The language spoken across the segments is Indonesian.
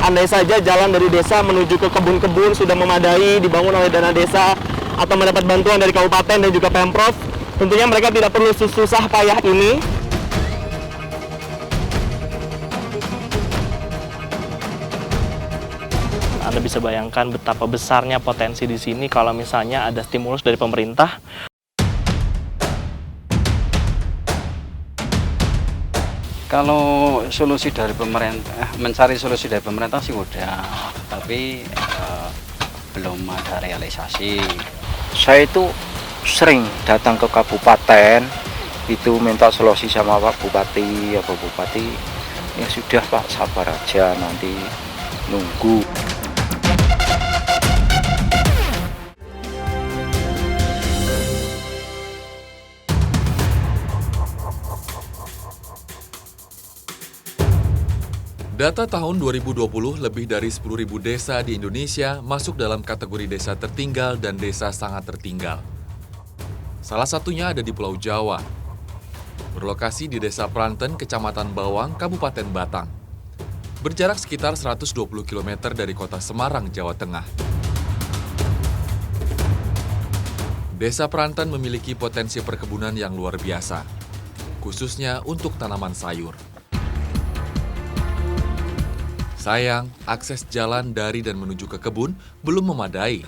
Andai saja jalan dari desa menuju ke kebun-kebun sudah memadai, dibangun oleh dana desa atau mendapat bantuan dari kabupaten dan juga Pemprov, tentunya mereka tidak perlu susah payah ini. Anda bisa bayangkan betapa besarnya potensi di sini kalau misalnya ada stimulus dari pemerintah. Kalau solusi dari pemerintah, mencari solusi dari pemerintah sih udah, tapi belum ada realisasi. Saya itu sering datang ke kabupaten, itu minta solusi sama Pak Bupati, ya Pak Bupati, ya sudah Pak, sabar aja, nanti nunggu. Data tahun 2020, lebih dari 10.000 desa di Indonesia masuk dalam kategori desa tertinggal dan desa sangat tertinggal. Salah satunya ada di Pulau Jawa. Berlokasi di Desa Pranten, Kecamatan Bawang, Kabupaten Batang. Berjarak sekitar 120 km dari kota Semarang, Jawa Tengah. Desa Pranten memiliki potensi perkebunan yang luar biasa, khususnya untuk tanaman sayur. Sayang, akses jalan dari dan menuju ke kebun belum memadai.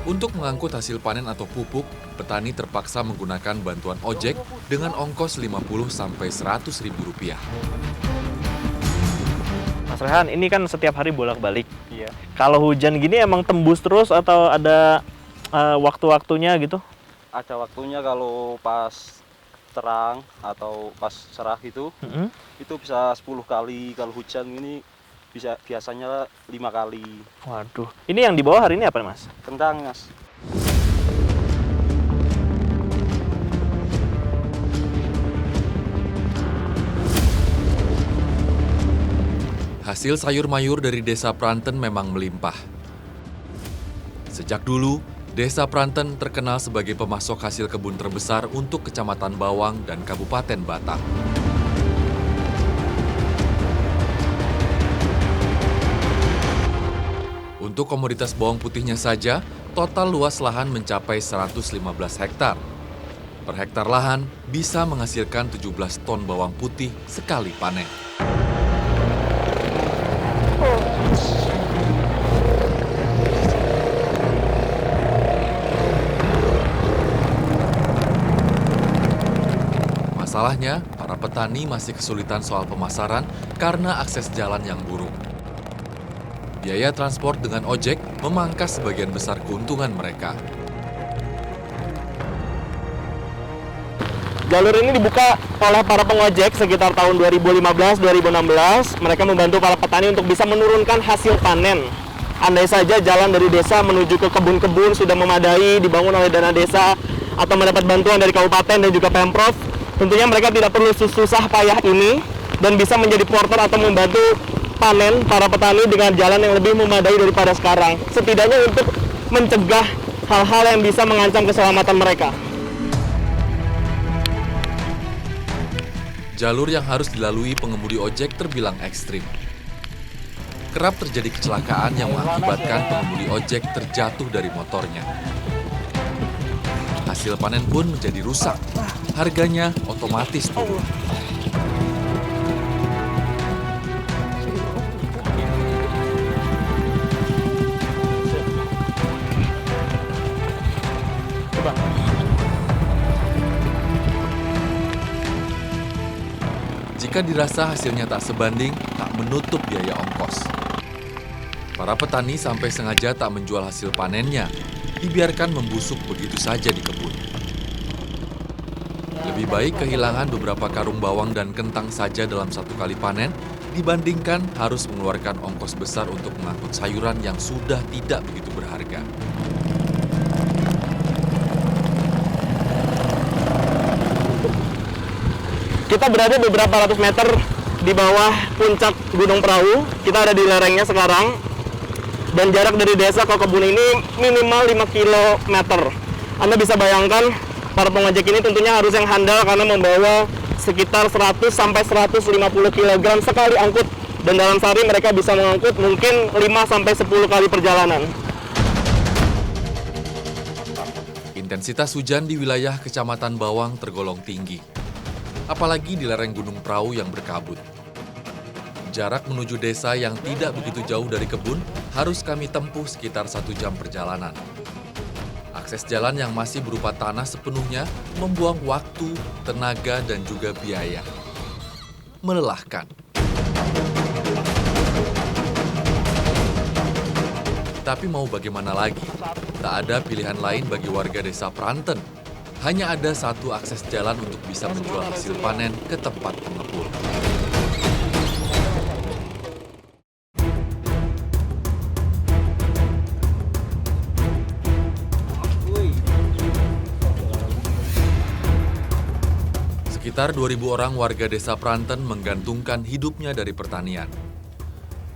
Untuk mengangkut hasil panen atau pupuk, petani terpaksa menggunakan bantuan ojek dengan ongkos Rp50.000 sampai Rp100.000. Mas Rehan, ini kan setiap hari bolak-balik. Iya. Kalau hujan gini emang tembus terus atau ada waktu-waktunya gitu? Ada waktunya kalau pas terang atau pas cerah itu bisa 10 kali. Kalau hujan ini biasanya 5 kali. Waduh, ini yang di bawah hari ini apa Mas? Kentang, Mas. Hasil sayur mayur dari Desa Pranten memang melimpah. Sejak dulu, Desa Pranten terkenal sebagai pemasok hasil kebun terbesar untuk Kecamatan Bawang dan Kabupaten Batang. Untuk komoditas bawang putihnya saja, total luas lahan mencapai 115 hektar. Per hektar lahan bisa menghasilkan 17 ton bawang putih sekali panen. Masalahnya, para petani masih kesulitan soal pemasaran karena akses jalan yang buruk. Biaya transport dengan ojek memangkas sebagian besar keuntungan mereka. Jalur ini dibuka oleh para pengojek sekitar tahun 2015-2016. Mereka membantu para petani untuk bisa menurunkan hasil panen. Andai saja jalan dari desa menuju ke kebun-kebun sudah memadai, dibangun oleh dana desa atau mendapat bantuan dari kabupaten dan juga Pemprov, tentunya mereka tidak perlu susah payah ini dan bisa menjadi porter atau membantu panen para petani dengan jalan yang lebih memadai daripada sekarang. Setidaknya untuk mencegah hal-hal yang bisa mengancam keselamatan mereka. Jalur yang harus dilalui pengemudi ojek terbilang ekstrim. Kerap terjadi kecelakaan yang mengakibatkan pengemudi ojek terjatuh dari motornya. Hasil panen pun menjadi rusak. Harganya otomatis turun. Jika dirasa hasilnya tak sebanding, tak menutup biaya ongkos. Para petani sampai sengaja tak menjual hasil panennya, dibiarkan membusuk begitu saja di kebun. Lebih baik kehilangan beberapa karung bawang dan kentang saja dalam satu kali panen, dibandingkan harus mengeluarkan ongkos besar untuk mengangkut sayuran yang sudah tidak begitu berharga. Kita berada beberapa ratus meter di bawah puncak Gunung Perahu. Kita ada di lerengnya sekarang. Dan jarak dari desa ke kebun ini minimal 5 km. Anda bisa bayangkan para pengojek ini tentunya harus yang handal karena membawa sekitar 100 sampai 150 kg sekali angkut, dan dalam sehari mereka bisa mengangkut mungkin 5 sampai 10 kali perjalanan. Intensitas hujan di wilayah Kecamatan Bawang tergolong tinggi, apalagi di lereng Gunung Prau yang berkabut. Jarak menuju desa yang tidak begitu jauh dari kebun harus kami tempuh sekitar 1 jam perjalanan. Akses jalan yang masih berupa tanah sepenuhnya membuang waktu, tenaga, dan juga biaya. Melelahkan. Tapi mau bagaimana lagi? Tak ada pilihan lain bagi warga desa Pranten. Hanya ada satu akses jalan untuk bisa menjual hasil panen ke tempat pengepul. Sekitar 2.000 orang warga desa Pranten menggantungkan hidupnya dari pertanian.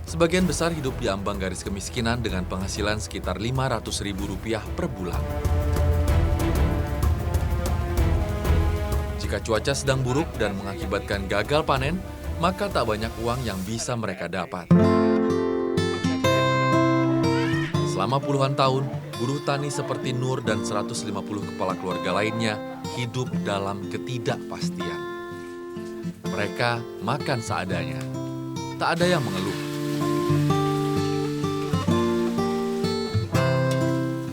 Sebagian besar hidup di ambang garis kemiskinan dengan penghasilan sekitar Rp500.000 per bulan. Jika cuaca sedang buruk dan mengakibatkan gagal panen, maka tak banyak uang yang bisa mereka dapat. Selama puluhan tahun, buruh tani seperti Nur dan 150 kepala keluarga lainnya hidup dalam ketidakpastian. Mereka makan seadanya. Tak ada yang mengeluh.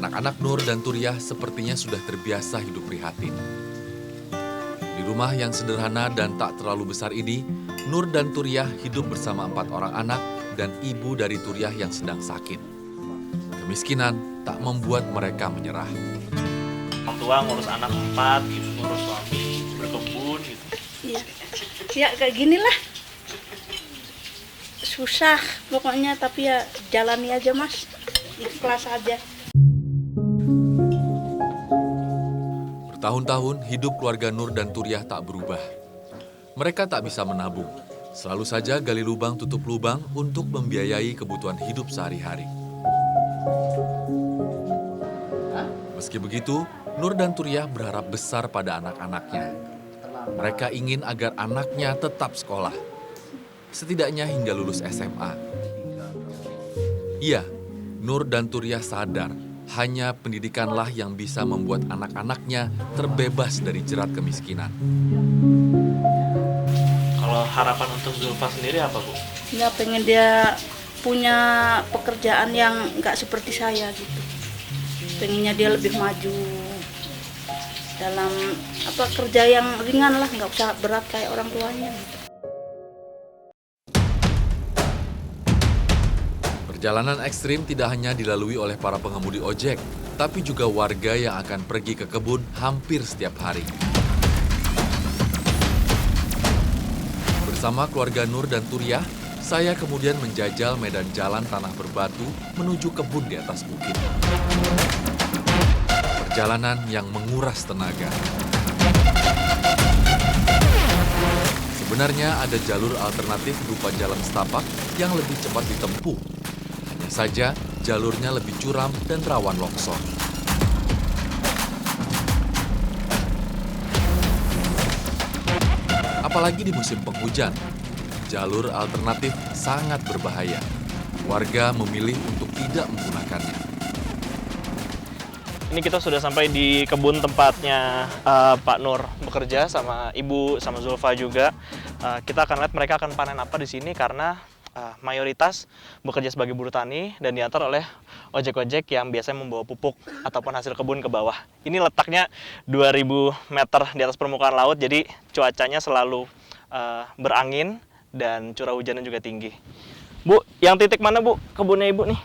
Anak-anak Nur dan Turiah sepertinya sudah terbiasa hidup prihatin. Di rumah yang sederhana dan tak terlalu besar ini, Nur dan Turiah hidup bersama 4 orang anak dan ibu dari Turiah yang sedang sakit. Kemiskinan tak membuat mereka menyerah. Orang tua ngurus anak 4, gitu, ngurus suami, berkebun gitu. Iya, ya kayak gini lah. Susah pokoknya, tapi ya jalani aja Mas, ikhlas aja. Bertahun-tahun hidup keluarga Nur dan Turiah tak berubah. Mereka tak bisa menabung, selalu saja gali lubang tutup lubang untuk membiayai kebutuhan hidup sehari-hari. Meski begitu, Nur dan Turiah berharap besar pada anak-anaknya. Mereka ingin agar anaknya tetap sekolah, setidaknya hingga lulus SMA. Iya, Nur dan Turiah sadar hanya pendidikanlah yang bisa membuat anak-anaknya terbebas dari jerat kemiskinan. Kalau harapan untuk Zulfa sendiri apa, Bu? Ya pengen dia punya pekerjaan yang nggak seperti saya gitu. Pengennya dia lebih maju dalam kerja yang ringan lah, nggak usah berat kayak orang tuanya. Perjalanan ekstrim tidak hanya dilalui oleh para pengemudi ojek, tapi juga warga yang akan pergi ke kebun hampir setiap hari. Bersama keluarga Nur dan Turiah, saya kemudian menjajal medan jalan tanah berbatu menuju kebun di atas bukit. Perjalanan yang menguras tenaga. Sebenarnya ada jalur alternatif berupa jalan setapak yang lebih cepat ditempuh. Hanya saja jalurnya lebih curam dan rawan longsor. Apalagi di musim penghujan, jalur alternatif sangat berbahaya. Warga memilih untuk tidak menggunakannya. Ini kita sudah sampai di kebun tempatnya Pak Nur bekerja sama Ibu sama Zulfa juga. Kita akan lihat mereka akan panen apa di sini karena mayoritas bekerja sebagai buruh tani dan diantar oleh ojek-ojek yang biasanya membawa pupuk ataupun hasil kebun ke bawah. Ini letaknya 2000 meter di atas permukaan laut, jadi cuacanya selalu berangin dan curah hujannya juga tinggi. Bu, yang titik mana Bu kebunnya Ibu nih?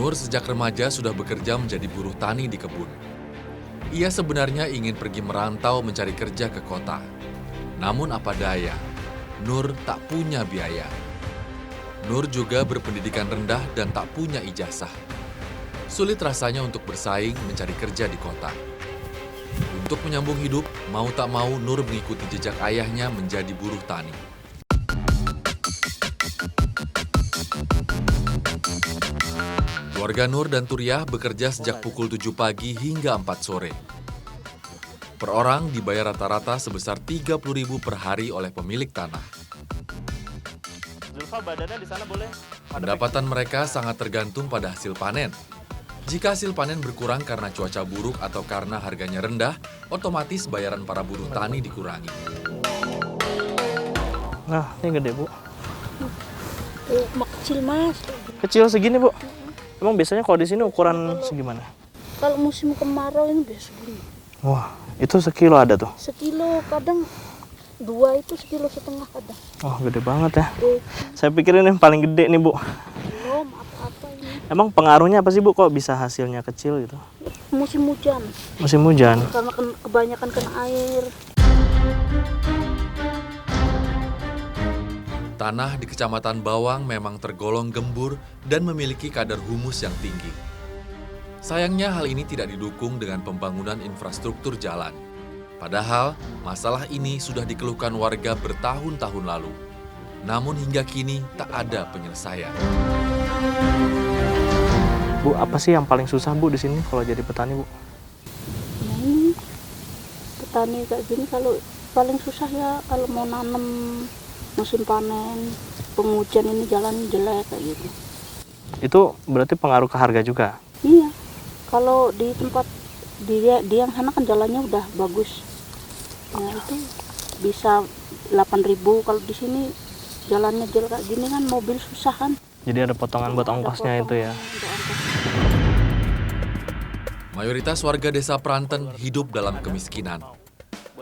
Nur sejak remaja sudah bekerja menjadi buruh tani di kebun. Ia sebenarnya ingin pergi merantau mencari kerja ke kota. Namun apa daya, Nur tak punya biaya. Nur juga berpendidikan rendah dan tak punya ijazah. Sulit rasanya untuk bersaing mencari kerja di kota. Untuk menyambung hidup, mau tak mau Nur mengikuti jejak ayahnya menjadi buruh tani. Keluarga Nur dan Turiah bekerja sejak pukul 7 pagi hingga 4 sore. Per orang dibayar rata-rata sebesar 30.000 per hari oleh pemilik tanah. Zulfa, badannya di sana boleh. Pendapatan mereka sangat tergantung pada hasil panen. Jika hasil panen berkurang karena cuaca buruk atau karena harganya rendah, otomatis bayaran para buruh tani dikurangi. Nah, ini gede, Bu. Kecil mas. Kecil segini, Bu. Emang biasanya kalau di sini ukuran segimana? Kalau musim kemarau ini biasa segini. Wah, itu sekilo ada tuh. Sekilo, kadang 2 itu 1,5 kilo kadang. Wah, gede banget ya. Eh, Saya pikir ini yang paling gede nih, Bu. belum apa-apa ini. Emang pengaruhnya apa sih, Bu, kok bisa hasilnya kecil gitu? Musim hujan, Musim hujan. karena kebanyakan kena air. Tanah di Kecamatan Bawang memang tergolong gembur dan memiliki kadar humus yang tinggi. Sayangnya hal ini tidak didukung dengan pembangunan infrastruktur jalan. Padahal masalah ini sudah dikeluhkan warga bertahun-tahun lalu. Namun hingga kini tak ada penyelesaian. Bu, apa sih yang paling susah, Bu, di sini kalau jadi petani, Bu? Nah ini petani kayak gini kalau paling susah ya kalau mau nanam musim panen, penghujan ini jalan jelek kayak gitu. Itu berarti pengaruh ke harga juga? Iya, kalau di tempat dia yang sana kan jalannya udah bagus. Nah itu bisa 8.000, kalau di sini jalannya jelek kayak gini kan mobil susah kan. Jadi ada potongan buat ongkosnya itu ya? Ada ongkos. Mayoritas warga desa Pranten hidup dalam kemiskinan.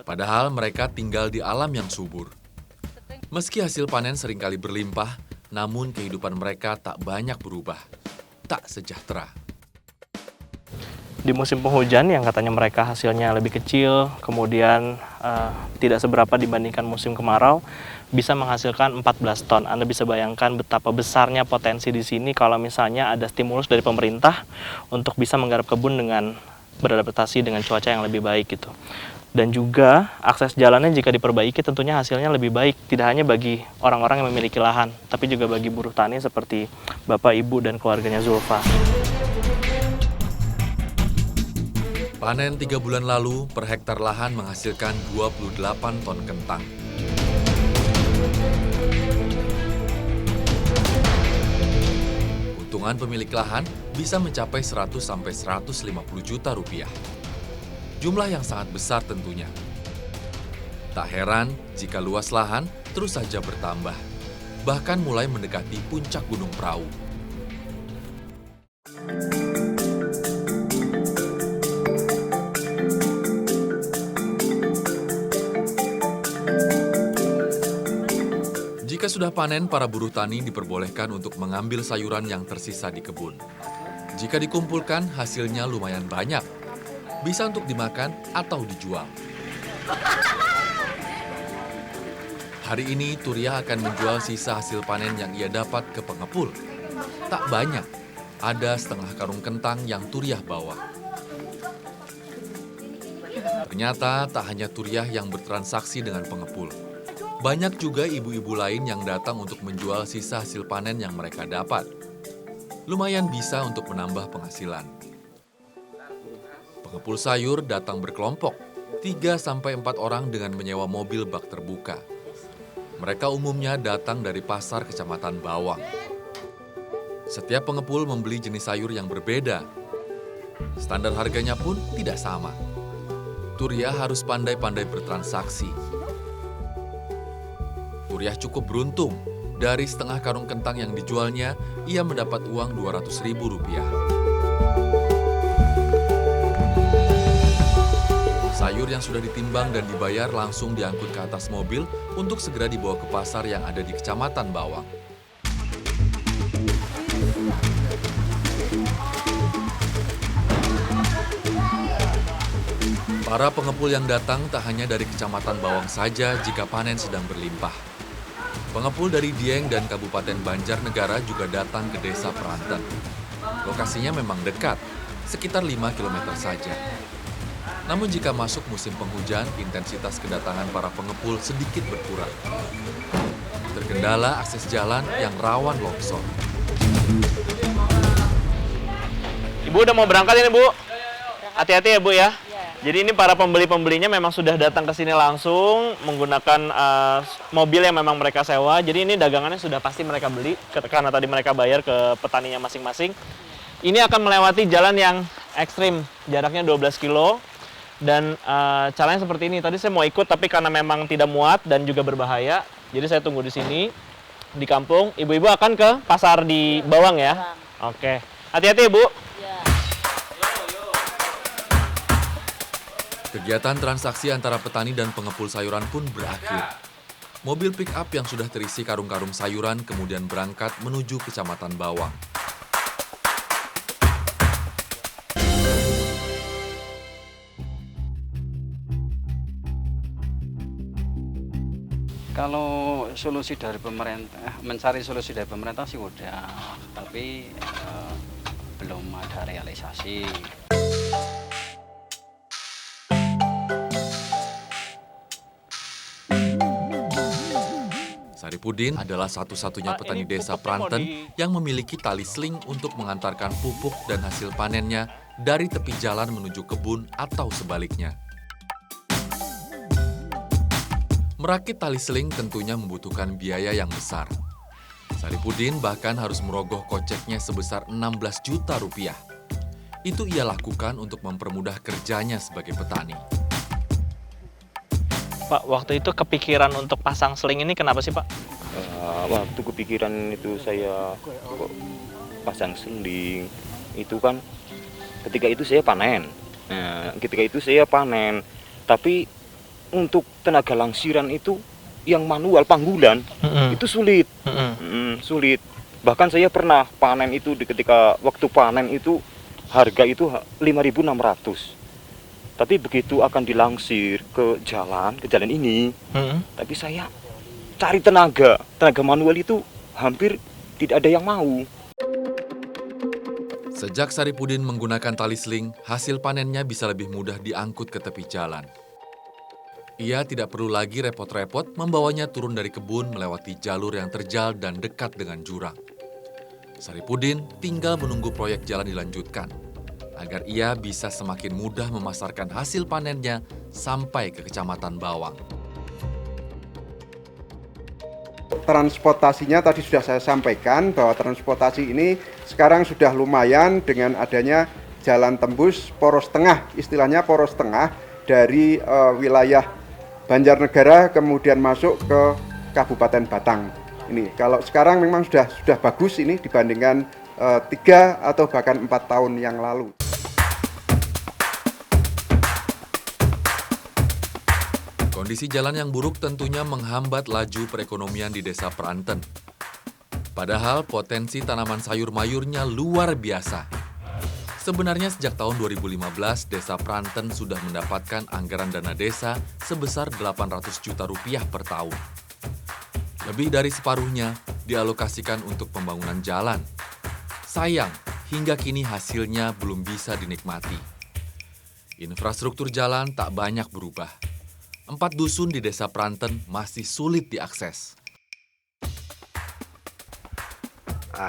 Padahal mereka tinggal di alam yang subur. Meski hasil panen seringkali berlimpah, namun kehidupan mereka tak banyak berubah. Tak sejahtera. Di musim penghujan yang katanya mereka hasilnya lebih kecil, kemudian tidak seberapa dibandingkan musim kemarau, bisa menghasilkan 14 ton. Anda bisa bayangkan betapa besarnya potensi di sini kalau misalnya ada stimulus dari pemerintah untuk bisa menggarap kebun dengan beradaptasi dengan cuaca yang lebih baik gitu. Dan juga akses jalannya jika diperbaiki tentunya hasilnya lebih baik, tidak hanya bagi orang-orang yang memiliki lahan, tapi juga bagi buruh tani seperti Bapak, Ibu, dan keluarganya Zulfa. Panen 3 bulan lalu, per hektar lahan menghasilkan 28 ton kentang. Keuntungan pemilik lahan bisa mencapai 100-150 juta rupiah. Jumlah yang sangat besar tentunya. Tak heran jika luas lahan terus saja bertambah, bahkan mulai mendekati puncak Gunung Prau. Jika sudah panen, para buruh tani diperbolehkan untuk mengambil sayuran yang tersisa di kebun. Jika dikumpulkan, hasilnya lumayan banyak. Bisa untuk dimakan atau dijual. Hari ini, Turiah akan menjual sisa hasil panen yang ia dapat ke pengepul. Tak banyak, ada setengah karung kentang yang Turiah bawa. Ternyata tak hanya Turiah yang bertransaksi dengan pengepul. Banyak juga ibu-ibu lain yang datang untuk menjual sisa hasil panen yang mereka dapat. Lumayan bisa untuk menambah penghasilan. Pengepul sayur datang berkelompok, 3-4 orang dengan menyewa mobil bak terbuka. Mereka umumnya datang dari pasar Kecamatan Bawang. Setiap pengepul membeli jenis sayur yang berbeda. Standar harganya pun tidak sama. Turiah harus pandai-pandai bertransaksi. Turiah cukup beruntung. Dari setengah karung kentang yang dijualnya, ia mendapat uang Rp200.000. Sayur yang sudah ditimbang dan dibayar langsung diangkut ke atas mobil untuk segera dibawa ke pasar yang ada di Kecamatan Bawang. Para pengepul yang datang tak hanya dari Kecamatan Bawang saja jika panen sedang berlimpah. Pengepul dari Dieng dan Kabupaten Banjarnegara juga datang ke Desa Pranten. Lokasinya memang dekat, sekitar 5 km saja. Namun jika masuk musim penghujan, intensitas kedatangan para pengepul sedikit berkurang. Terkendala akses jalan yang rawan longsor. Ibu udah mau berangkat ini, Bu? Hati-hati ya, Bu ya. Jadi ini para pembeli-pembelinya memang sudah datang ke sini langsung menggunakan mobil yang memang mereka sewa. Jadi ini dagangannya sudah pasti mereka beli karena tadi mereka bayar ke petaninya masing-masing. Ini akan melewati jalan yang ekstrim, jaraknya 12 kilo. Dan caranya seperti ini. Tadi saya mau ikut tapi karena memang tidak muat dan juga berbahaya. Jadi saya tunggu di sini di kampung. Ibu-ibu akan ke pasar di Bawang ya. Oke. Hati-hati, Bu. Kegiatan transaksi antara petani dan pengepul sayuran pun berakhir. Mobil pick-up yang sudah terisi karung-karung sayuran kemudian berangkat menuju Kecamatan Bawang. Kalau solusi dari pemerintah, mencari solusi dari pemerintah sih udah, tapi belum ada realisasi. Saripudin adalah satu-satunya petani desa Pranten yang memiliki tali seling untuk mengantarkan pupuk dan hasil panennya dari tepi jalan menuju kebun atau sebaliknya. Merakit tali seling tentunya membutuhkan biaya yang besar. Saripudin bahkan harus merogoh koceknya sebesar 16 juta rupiah. Itu ia lakukan untuk mempermudah kerjanya sebagai petani. Pak, waktu itu kepikiran untuk pasang seling ini kenapa sih, Pak? Waktu kepikiran itu saya pasang seling, itu kan ketika itu saya panen. Nah, ketika itu saya panen, tapi untuk tenaga langsiran itu yang manual panggulan itu sulit, sulit. Bahkan saya pernah panen itu ketika waktu panen itu harga itu 5.600. Tapi begitu akan dilangsir ke jalan ini, tapi saya cari tenaga manual itu hampir tidak ada yang mau. Sejak Saripudin menggunakan tali seling, hasil panennya bisa lebih mudah diangkut ke tepi jalan. Ia tidak perlu lagi repot-repot membawanya turun dari kebun melewati jalur yang terjal dan dekat dengan jurang. Saripudin tinggal menunggu proyek jalan dilanjutkan, agar ia bisa semakin mudah memasarkan hasil panennya sampai ke Kecamatan Bawang. Transportasinya tadi sudah saya sampaikan bahwa transportasi ini sekarang sudah lumayan dengan adanya jalan tembus poros tengah, istilahnya poros tengah dari wilayah Banjarnegara kemudian masuk ke Kabupaten Batang. Ini kalau sekarang memang sudah bagus ini dibandingkan 3 atau bahkan 4 tahun yang lalu. Kondisi jalan yang buruk tentunya menghambat laju perekonomian di Desa Pranten. Padahal potensi tanaman sayur mayurnya luar biasa. Sebenarnya sejak tahun 2015, Desa Pranten sudah mendapatkan anggaran dana desa sebesar 800 juta rupiah per tahun. Lebih dari separuhnya dialokasikan untuk pembangunan jalan. Sayang, hingga kini hasilnya belum bisa dinikmati. Infrastruktur jalan tak banyak berubah. 4 dusun di Desa Pranten masih sulit diakses.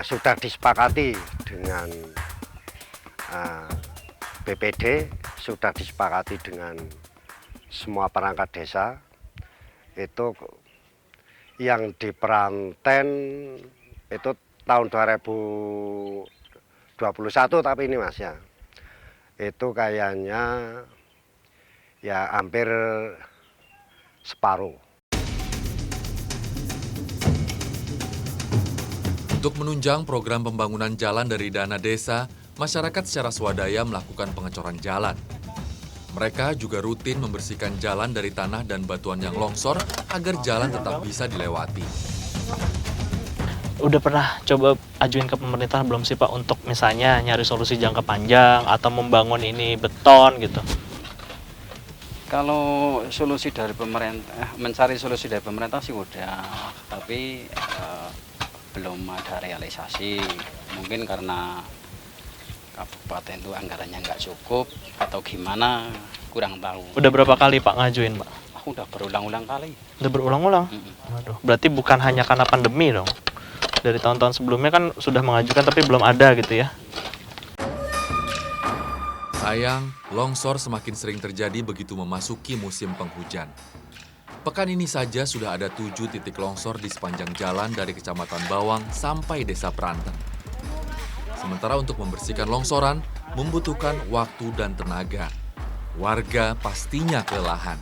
Sudah disepakati dengan BPD, sudah disepakati dengan semua perangkat desa. Itu yang di Pranten itu tahun 2021 tapi ini Mas ya. Itu kayaknya ya hampir separuh. Untuk menunjang program pembangunan jalan dari dana desa, masyarakat secara swadaya melakukan pengecoran jalan. Mereka juga rutin membersihkan jalan dari tanah dan batuan yang longsor agar jalan tetap bisa dilewati. Udah pernah coba ajuin ke pemerintah belum sih, Pak, untuk misalnya nyari solusi jangka panjang atau membangun ini beton gitu? Kalau solusi dari pemerintah, mencari solusi dari pemerintah sih udah, tapi belum ada realisasi. Mungkin karena kabupaten itu anggarannya nggak cukup atau gimana, kurang tahu. Udah berapa kali Pak ngajuin, Pak? Aku udah berulang-ulang kali. Udah berulang-ulang? Waduh, berarti bukan hanya karena pandemi dong? Dari tahun-tahun sebelumnya kan sudah mengajukan tapi belum ada gitu ya? Sayang, longsor semakin sering terjadi begitu memasuki musim penghujan. Pekan ini saja sudah ada 7 titik longsor di sepanjang jalan dari Kecamatan Bawang sampai Desa Pranten. Sementara untuk membersihkan longsoran membutuhkan waktu dan tenaga. Warga pastinya kelelahan.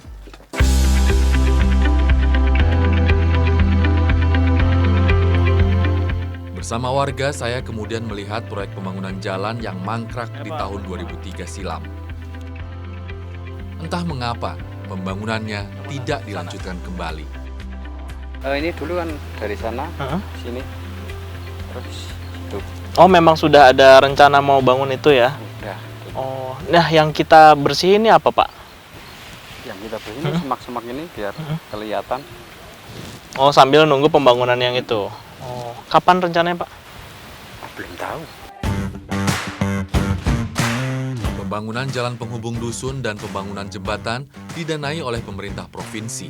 Bersama warga, saya kemudian melihat proyek pembangunan jalan yang mangkrak di tahun 2003 silam. Entah mengapa, pembangunannya tidak dilanjutkan kembali. Ini dulu kan dari sana, sini, terus itu. Oh, memang sudah ada rencana mau bangun itu ya? Udah. Oh, nah yang kita bersihin ini apa, Pak? Yang kita beli ini semak-semak ini biar kelihatan. Oh, sambil nunggu pembangunan yang itu. Oh, kapan rencananya, Pak? Belum tahu. Pembangunan jalan penghubung dusun dan pembangunan jembatan didanai oleh pemerintah provinsi.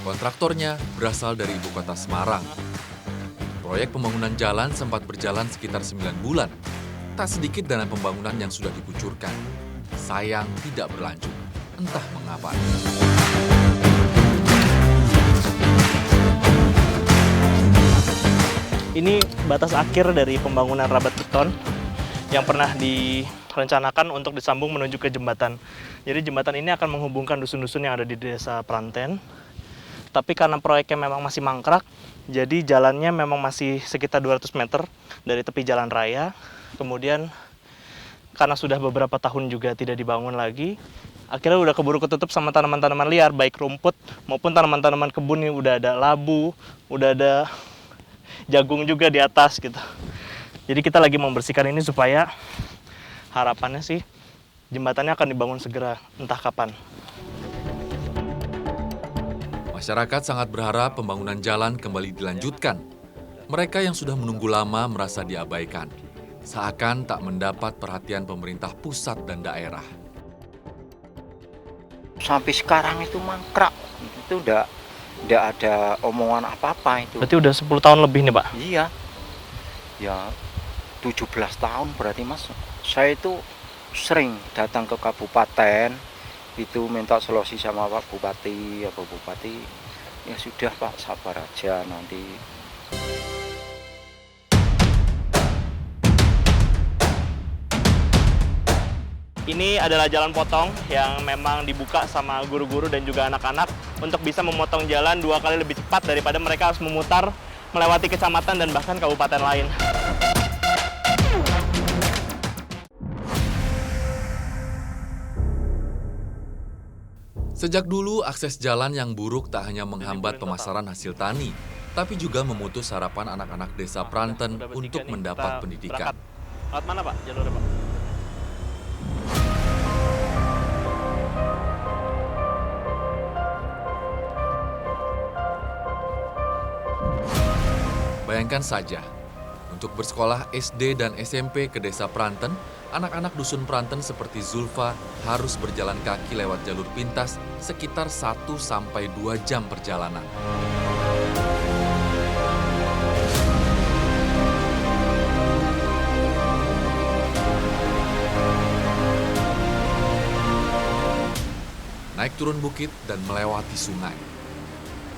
Kontraktornya berasal dari ibu kota Semarang. Proyek pembangunan jalan sempat berjalan sekitar 9 bulan. Tak sedikit dana pembangunan yang sudah dikucurkan. Sayang tidak berlanjut. Entah mengapa. Ini batas akhir dari pembangunan rabat beton yang pernah direncanakan untuk disambung menuju ke jembatan. Jadi jembatan ini akan menghubungkan dusun-dusun yang ada di Desa Pranten. Tapi karena proyeknya memang masih mangkrak, jadi jalannya memang masih sekitar 200 meter dari tepi jalan raya. Kemudian karena sudah beberapa tahun juga tidak dibangun lagi, akhirnya udah keburu ketutup sama tanaman-tanaman liar, baik rumput maupun tanaman-tanaman kebun. Ini udah ada labu, udah ada jagung juga di atas gitu. Jadi kita lagi membersihkan ini supaya harapannya sih jembatannya akan dibangun segera, entah kapan. Masyarakat sangat berharap pembangunan jalan kembali dilanjutkan. Mereka yang sudah menunggu lama merasa diabaikan, seakan tak mendapat perhatian pemerintah pusat dan daerah. Sampai sekarang itu mangkrak, itu udah ada omongan apa-apa itu. Berarti udah 10 tahun lebih nih, Pak? Iya. Ya 17 tahun berarti, Mas. Saya itu sering datang ke kabupaten itu minta solusi sama Pak Bupati, ya sudah Pak, sabar aja nanti. Ini adalah jalan potong yang memang dibuka sama guru-guru dan juga anak-anak untuk bisa memotong jalan 2 kali lebih cepat daripada mereka harus memutar melewati kecamatan dan bahkan kabupaten lain. Sejak dulu, akses jalan yang buruk tak hanya menghambat pemasaran hasil tani, tapi juga memutus harapan anak-anak Desa Pranten untuk mendapat pendidikan. Lewat mana, Pak, jalurnya, Pak? Bayangkan saja, untuk bersekolah SD dan SMP ke Desa Pranten, anak-anak dusun Pranten seperti Zulfa harus berjalan kaki lewat jalur pintas sekitar 1-2 jam perjalanan. Naik turun bukit dan melewati sungai.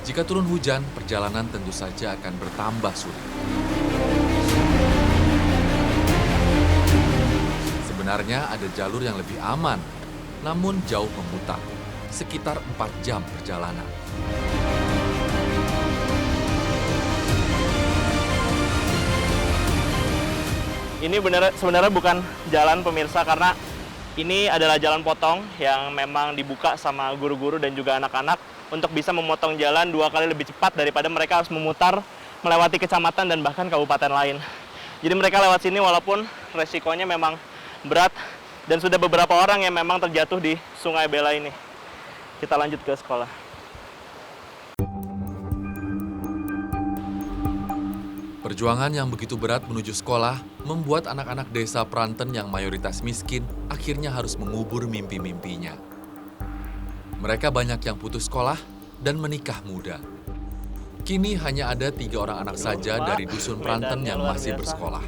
Jika turun hujan, perjalanan tentu saja akan bertambah sulit. Sebenarnya ada jalur yang lebih aman, namun jauh memutar, sekitar 4 jam perjalanan. Ini sebenarnya bukan jalan, pemirsa, karena ini adalah jalan potong yang memang dibuka sama guru-guru dan juga anak-anak untuk bisa memotong jalan 2 kali lebih cepat daripada mereka harus memutar melewati kecamatan dan bahkan kabupaten lain. Jadi mereka lewat sini walaupun resikonya memang berat dan sudah beberapa orang yang memang terjatuh di Sungai Bela ini. Kita lanjut ke sekolah. Perjuangan yang begitu berat menuju sekolah membuat anak-anak Desa Pranten yang mayoritas miskin akhirnya harus mengubur mimpi-mimpinya. Mereka banyak yang putus sekolah dan menikah muda. Kini hanya ada 3 orang anak saja dari dusun Pranten yang masih bersekolah.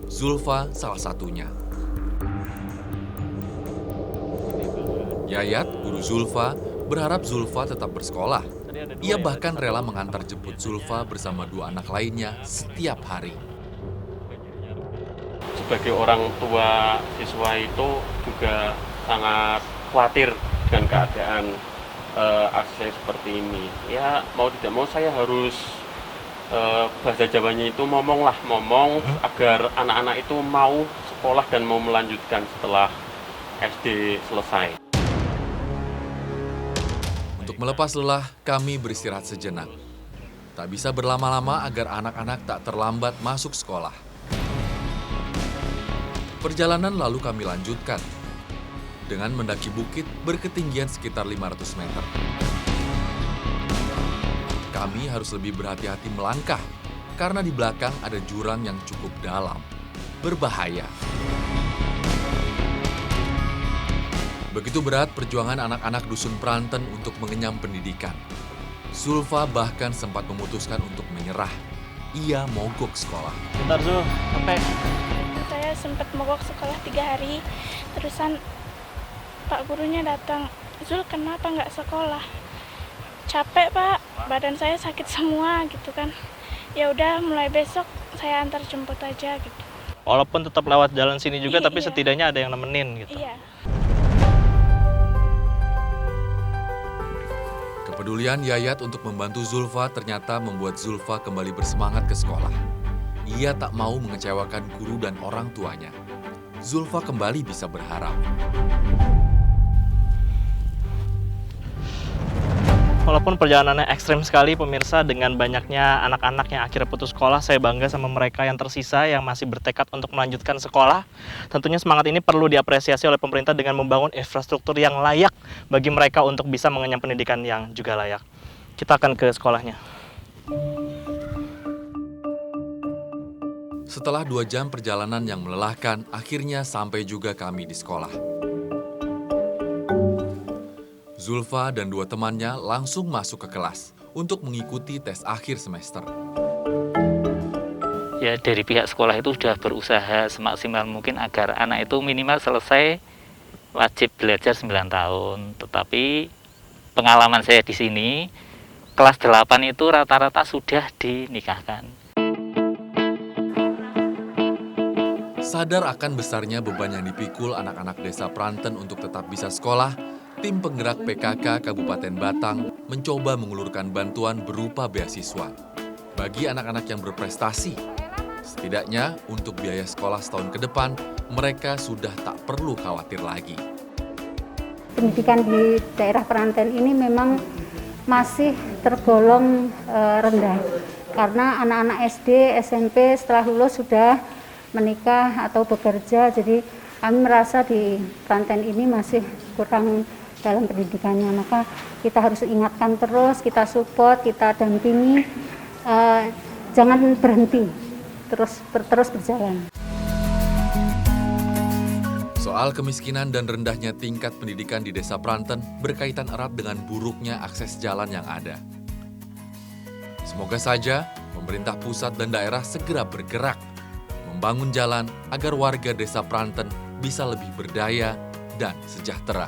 Zulfa salah satunya. Yayat, guru Zulfa, berharap Zulfa tetap bersekolah. Ia bahkan rela mengantar jemput Zulfa bersama 2 anak lainnya setiap hari. Sebagai orang tua siswa itu juga sangat khawatir dengan keadaan akses seperti ini. Ya mau tidak mau saya harus bahasa Jawanya itu momong agar anak-anak itu mau sekolah dan mau melanjutkan setelah SD selesai. Untuk melepas lelah, kami beristirahat sejenak. Tak bisa berlama-lama agar anak-anak tak terlambat masuk sekolah. Perjalanan lalu kami lanjutkan dengan mendaki bukit berketinggian sekitar 500 meter. Kami harus lebih berhati-hati melangkah karena di belakang ada jurang yang cukup dalam. Berbahaya. Begitu berat perjuangan anak-anak Dusun Pranten untuk mengenyam pendidikan. Zulfa bahkan sempat memutuskan untuk menyerah. Ia mogok sekolah. Bentar Zul, sampai. Saya sempat mogok sekolah 3 hari, terusan Pak gurunya datang, Zul kenapa nggak sekolah? Capek Pak, badan saya sakit semua gitu kan. Ya udah mulai besok saya antar jemput aja gitu. Walaupun tetap lewat jalan sini juga, tapi Iya. setidaknya ada yang nemenin gitu. Iya. Kepedulian Yayat untuk membantu Zulfa ternyata membuat Zulfa kembali bersemangat ke sekolah. Ia tak mau mengecewakan guru dan orang tuanya. Zulfa kembali bisa berharap. Walaupun perjalanannya ekstrim sekali pemirsa, dengan banyaknya anak-anak yang akhirnya putus sekolah, saya bangga sama mereka yang tersisa yang masih bertekad untuk melanjutkan sekolah. Tentunya semangat ini perlu diapresiasi oleh pemerintah dengan membangun infrastruktur yang layak bagi mereka untuk bisa mengenyam pendidikan yang juga layak. Kita akan ke sekolahnya. Setelah 2 jam perjalanan yang melelahkan, akhirnya sampai juga kami di sekolah. Zulfa dan 2 temannya langsung masuk ke kelas untuk mengikuti tes akhir semester. Ya, dari pihak sekolah itu sudah berusaha semaksimal mungkin agar anak itu minimal selesai wajib belajar 9 tahun. Tetapi pengalaman saya di sini, kelas 8 itu rata-rata sudah dinikahkan. Sadar akan besarnya beban yang dipikul anak-anak desa Pranten untuk tetap bisa sekolah, tim penggerak PKK Kabupaten Batang mencoba mengulurkan bantuan berupa beasiswa bagi anak-anak yang berprestasi. Setidaknya untuk biaya sekolah setahun ke depan, mereka sudah tak perlu khawatir lagi. Pendidikan di daerah Pranten ini memang masih tergolong rendah karena anak-anak SD, SMP setelah lulus sudah menikah atau bekerja, jadi kami merasa di Pranten ini masih kurang dalam pendidikannya. Maka kita harus ingatkan terus, kita support, kita dampingi, jangan berhenti, terus berjalan. Soal kemiskinan dan rendahnya tingkat pendidikan di desa Pranten berkaitan erat dengan buruknya akses jalan yang ada. Semoga saja pemerintah pusat dan daerah segera bergerak membangun jalan agar warga desa Pranten bisa lebih berdaya dan sejahtera.